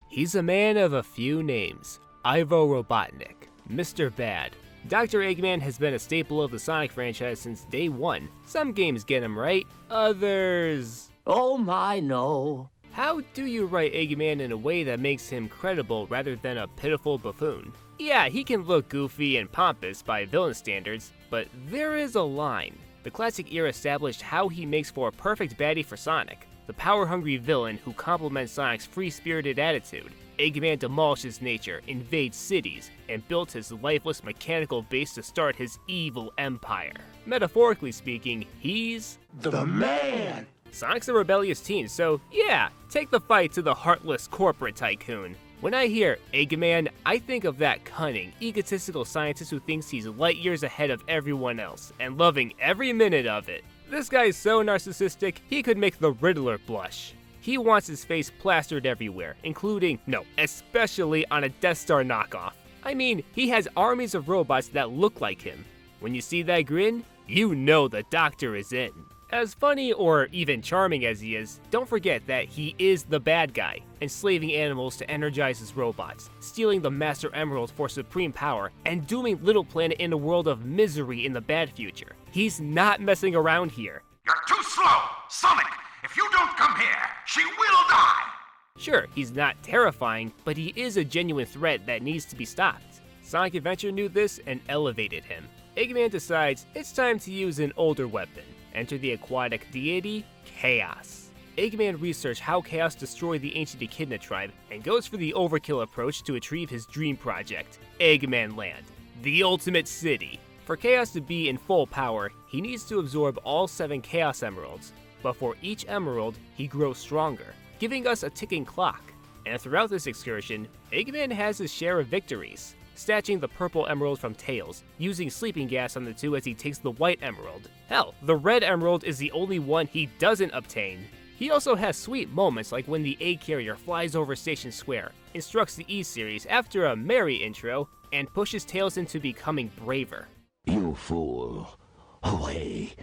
He's a man of a few names. Ivo Robotnik, Mr. Bad. Dr. Eggman has been a staple of the Sonic franchise since day one. Some games get him right, others... Oh my, no. How do you write Eggman in a way that makes him credible rather than a pitiful buffoon? Yeah, he can look goofy and pompous by villain standards, but there is a line. The classic era established how he makes for a perfect baddie for Sonic. The power-hungry villain who complements Sonic's free-spirited attitude. Eggman demolishes nature, invades cities, and built his lifeless mechanical base to start his evil empire. Metaphorically speaking, he's The man! Sonic's a rebellious teen, so yeah, take the fight to the heartless corporate tycoon. When I hear Eggman, I think of that cunning, egotistical scientist who thinks he's light years ahead of everyone else, and loving every minute of it. This guy's so narcissistic, he could make the Riddler blush. He wants his face plastered everywhere, including, no, especially on a Death Star knockoff. I mean, he has armies of robots that look like him. When you see that grin, you know the Doctor is in. As funny or even charming as he is, don't forget that he is the bad guy, enslaving animals to energize his robots, stealing the Master Emerald for supreme power, and dooming Little Planet in a world of misery in the bad future. He's not messing around here. You're too slow! Sonic, if you don't come here, she will die! Sure, he's not terrifying, but he is a genuine threat that needs to be stopped. Sonic Adventure knew this and elevated him. Eggman decides it's time to use an older weapon. Enter the aquatic deity, Chaos. Eggman researches how Chaos destroyed the ancient Echidna tribe and goes for the overkill approach to achieve his dream project, Eggman Land, the ultimate city. For Chaos to be in full power, he needs to absorb all 7 Chaos Emeralds, but for each emerald, he grows stronger, giving us a ticking clock. And throughout this excursion, Eggman has his share of victories, snatching the purple emerald from Tails, using sleeping gas on the two as he takes the white emerald. Hell, the red emerald is the only one he doesn't obtain. He also has sweet moments like when the A carrier flies over Station Square, instructs the E-Series after a merry intro, and pushes Tails into becoming braver. You fool. Away,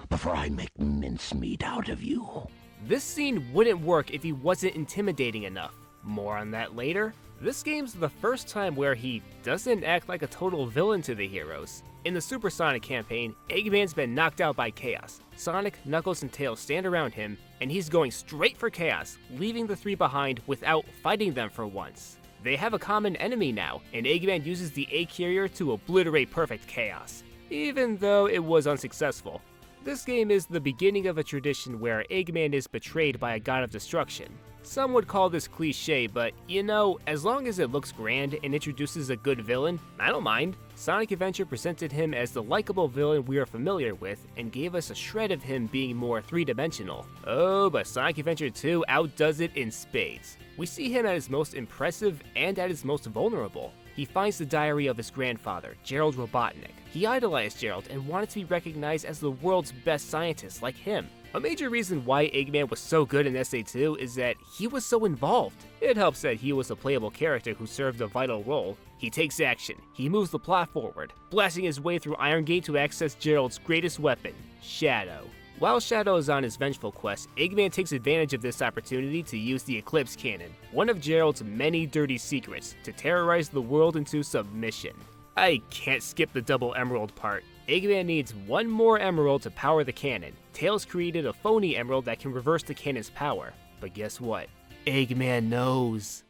before I make mincemeat out of you. This scene wouldn't work if he wasn't intimidating enough. More on that later. This game's the first time where he doesn't act like a total villain to the heroes. In the Super Sonic campaign, Eggman's been knocked out by Chaos. Sonic, Knuckles, and Tails stand around him, and he's going straight for Chaos, leaving the 3 behind without fighting them for once. They have a common enemy now, and Eggman uses the A-Carrier to obliterate Perfect Chaos, even though it was unsuccessful. This game is the beginning of a tradition where Eggman is betrayed by a god of destruction. Some would call this cliche, but you know, as long as it looks grand and introduces a good villain, I don't mind. Sonic Adventure presented him as the likable villain we are familiar with and gave us a shred of him being more three-dimensional. Oh, but Sonic Adventure 2 outdoes it in spades. We see him at his most impressive and at his most vulnerable. He finds the diary of his grandfather, Gerald Robotnik. He idolized Gerald and wanted to be recognized as the world's best scientist like him. A major reason why Eggman was so good in SA2 is that he was so involved. It helps that he was a playable character who served a vital role. He takes action, he moves the plot forward, blasting his way through Iron Gate to access Gerald's greatest weapon, Shadow. While Shadow is on his vengeful quest, Eggman takes advantage of this opportunity to use the Eclipse Cannon, one of Gerald's many dirty secrets, to terrorize the world into submission. I can't skip the double emerald part. Eggman needs one more emerald to power the cannon. Tails created a phony emerald that can reverse the cannon's power. But guess what? Eggman knows.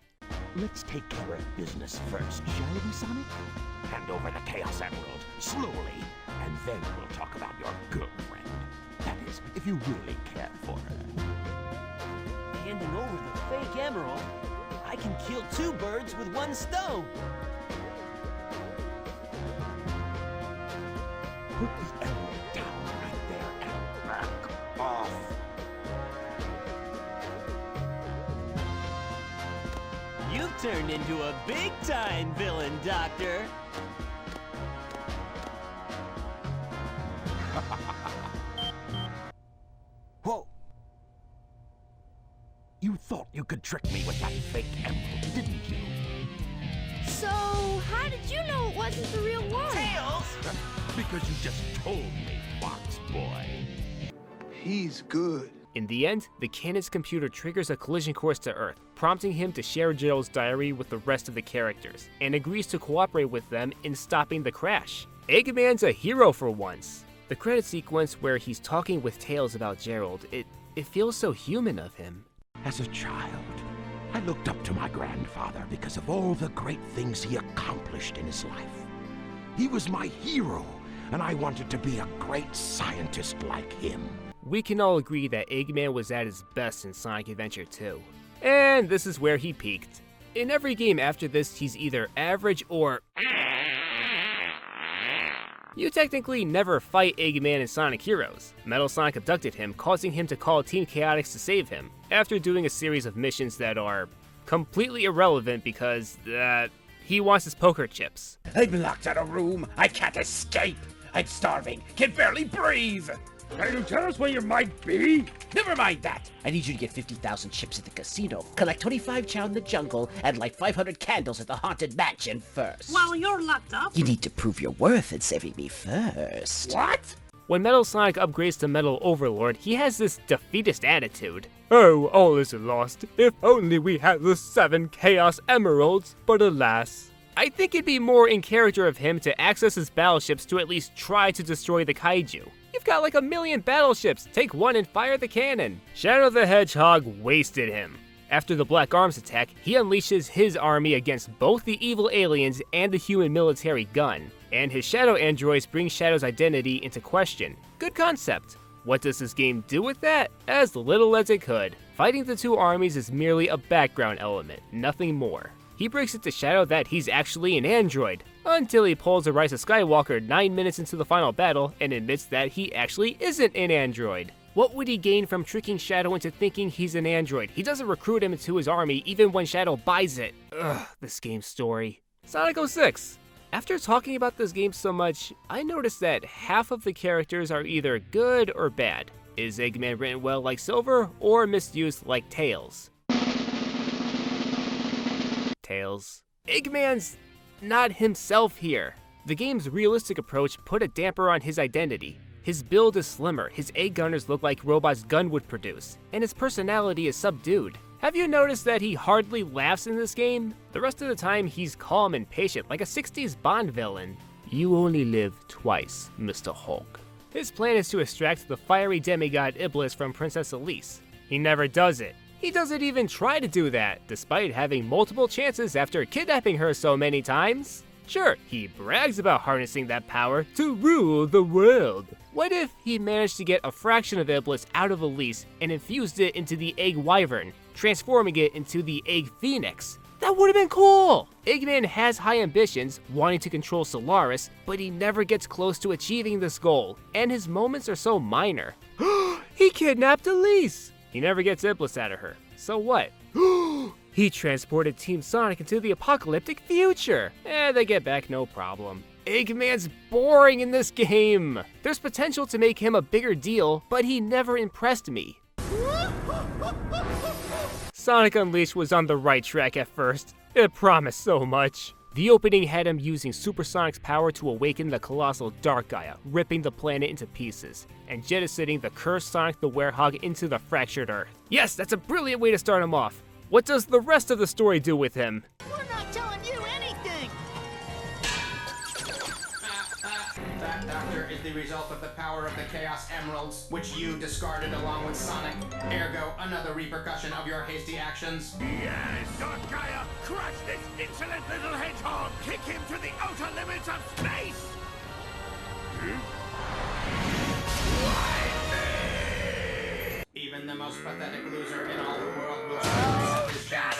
Let's take care of business first, shall we, Sonic? Hand over the Chaos Emerald, slowly, and then we'll talk about your girlfriend. That is, if you really care for her. Handing over the fake emerald, I can kill 2 birds with 1 stone. Put the emerald down right there and back off. You've turned into a big-time villain, Doctor. Whoa! You thought you could trick me with that fake emerald, didn't you? So, how did you know it wasn't the real one? Tails! Because you just told me, Fox Boy. He's good. In the end, the cannon's computer triggers a collision course to Earth, prompting him to share Gerald's diary with the rest of the characters, and agrees to cooperate with them in stopping the crash. Eggman's a hero for once. The credit sequence where he's talking with Tails about Gerald, it feels so human of him. As a child, I looked up to my grandfather because of all the great things he accomplished in his life. He was my hero, and I wanted to be a great scientist like him. We can all agree that Eggman was at his best in Sonic Adventure 2. And this is where he peaked. In every game after this, he's either average or... You technically never fight Eggman in Sonic Heroes. Metal Sonic abducted him, causing him to call Team Chaotix to save him, after doing a series of missions that are completely irrelevant because, he wants his poker chips. I'm locked in a room. I can't escape. I'm starving. Can barely breathe. Can you tell us where you might be? Never mind that. I need you to get 50,000 chips at the casino, collect 25 chow in the jungle, and light 500 candles at the haunted mansion first. While you're locked up? You need to prove your worth in saving me first. What? When Metal Sonic upgrades to Metal Overlord, he has this defeatist attitude. Oh, all isn't lost. If only we had the 7 Chaos Emeralds, but alas. I think it'd be more in character of him to access his battleships to at least try to destroy the kaiju. You've got like 1,000,000 battleships, take one and fire the cannon. Shadow the Hedgehog wasted him. After the Black Arms attack, he unleashes his army against both the evil aliens and the human military gun, and his Shadow androids bring Shadow's identity into question. Good concept. What does this game do with that? As little as it could. Fighting the two armies is merely a background element, nothing more. He breaks it to Shadow that he's actually an android, until he pulls a Rise of Skywalker 9 minutes into the final battle and admits that he actually isn't an android. What would he gain from tricking Shadow into thinking he's an android? He doesn't recruit him into his army even when Shadow buys it. Ugh, this game's story. Sonic 06. After talking about this game so much, I noticed that half of the characters are either good or bad. Is Eggman written well like Silver, or misused like Tails? Tails. Eggman's not himself here. The game's realistic approach put a damper on his identity. His build is slimmer, his egg gunners look like robots gun would produce, and his personality is subdued. Have you noticed that he hardly laughs in this game? The rest of the time he's calm and patient, like a 60s Bond villain. You only live twice, Mr. Hulk. His plan is to extract the fiery demigod Iblis from Princess Elise. He never does it. He doesn't even try to do that, despite having multiple chances after kidnapping her so many times. Sure, he brags about harnessing that power to rule the world. What if he managed to get a fraction of Iblis out of Elise and infused it into the Egg Wyvern, transforming it into the Egg Phoenix? That would've been cool! Eggman has high ambitions, wanting to control Solaris, but he never gets close to achieving this goal, and his moments are so minor. He kidnapped Elise! He never gets Iblis out of her. So what? He transported Team Sonic into the apocalyptic future. They get back no problem. Eggman's boring in this game. There's potential to make him a bigger deal, but he never impressed me. Sonic Unleashed was on the right track at first. It promised so much. The opening had him using Supersonic's power to awaken the colossal Dark Gaia, ripping the planet into pieces, and jettisoning the cursed Sonic the Werehog into the fractured Earth. Yes, that's a brilliant way to start him off. What does the rest of the story do with him? We're not telling you anything! That, Doctor, is the result of the power of the Chaos Emeralds, which you discarded along with Sonic. Ergo, another repercussion of your hasty actions. Yes, Dark Gaia, crush this insolent little hedgehog! Kick him to the outer limits of space! Even the most pathetic loser in all the world will accept his chance.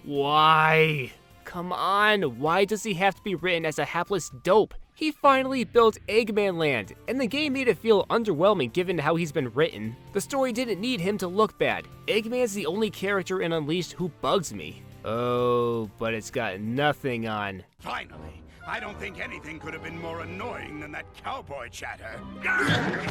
Why? Come on, why does he have to be written as a hapless dope? He finally built Eggman Land, and the game made it feel underwhelming given how he's been written. The story didn't need him to look bad. Eggman's the only character in Unleashed who bugs me. Oh, but it's got nothing on. Finally, I don't think anything could have been more annoying than that cowboy chatter.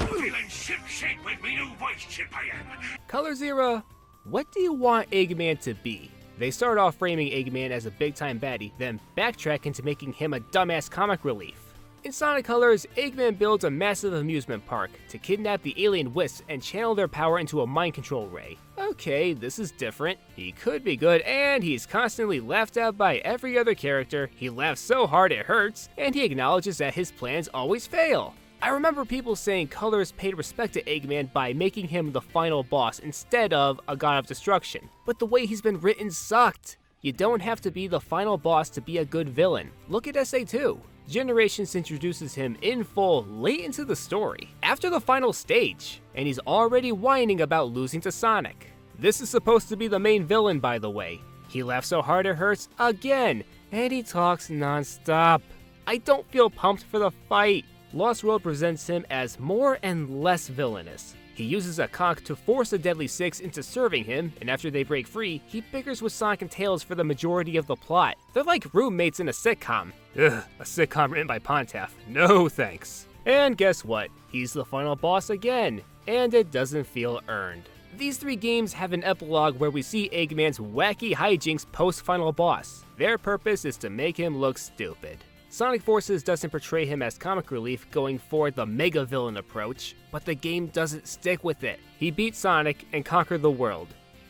Feeling ship-shape with me new voice chip I am. Color Zero, what do you want Eggman to be? They start off framing Eggman as a big-time baddie, then backtrack into making him a dumbass comic relief. In Sonic Colors, Eggman builds a massive amusement park to kidnap the alien Wisps and channel their power into a mind control ray. Okay, this is different. He could be good, and he's constantly laughed at by every other character. He laughs so hard it hurts, and he acknowledges that his plans always fail. I remember people saying Colors paid respect to Eggman by making him the final boss instead of a god of destruction, but the way he's been written sucked. You don't have to be the final boss to be a good villain. Look at SA2. Generations introduces him in full late into the story, after the final stage, and he's already whining about losing to Sonic. This is supposed to be the main villain, by the way. He laughs so hard it hurts again, and he talks non-stop. I don't feel pumped for the fight. Lost World presents him as more and less villainous. He uses a conch to force the Deadly Six into serving him, and after they break free, he bickers with Sonic and Tails for the majority of the plot. They're like roommates in a sitcom. Ugh, a sitcom written by Pontef. No thanks. And guess what? He's the final boss again, and it doesn't feel earned. These 3 games have an epilogue where we see Eggman's wacky hijinks post-final boss. Their purpose is to make him look stupid. Sonic Forces doesn't portray him as comic relief, going for the mega villain approach, but the game doesn't stick with it. He beat Sonic and conquered the world.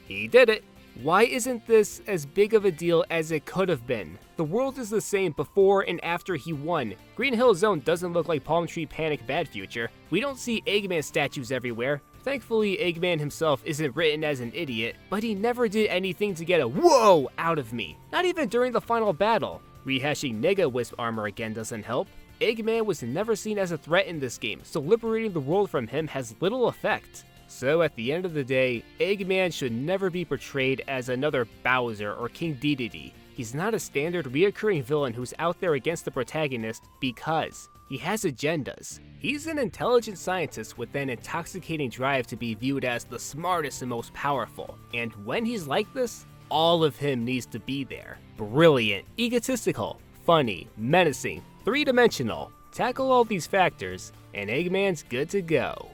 He did it. Why isn't this as big of a deal as it could have been? The world is the same before and after he won. Green Hill Zone doesn't look like Palm Tree Panic Bad Future. We don't see Eggman statues everywhere. Thankfully, Eggman himself isn't written as an idiot, but he never did anything to get a whoa out of me. Not even during the final battle. Rehashing Nega Wisp armor again doesn't help. Eggman was never seen as a threat in this game, so liberating the world from him has little effect. So at the end of the day, Eggman should never be portrayed as another Bowser or King Dedede. He's not a standard reoccurring villain who's out there against the protagonist because he has agendas. He's an intelligent scientist with an intoxicating drive to be viewed as the smartest and most powerful. And when he's like this, all of him needs to be there. Brilliant, egotistical, funny, menacing, 3-dimensional. Tackle all these factors, and Eggman's good to go.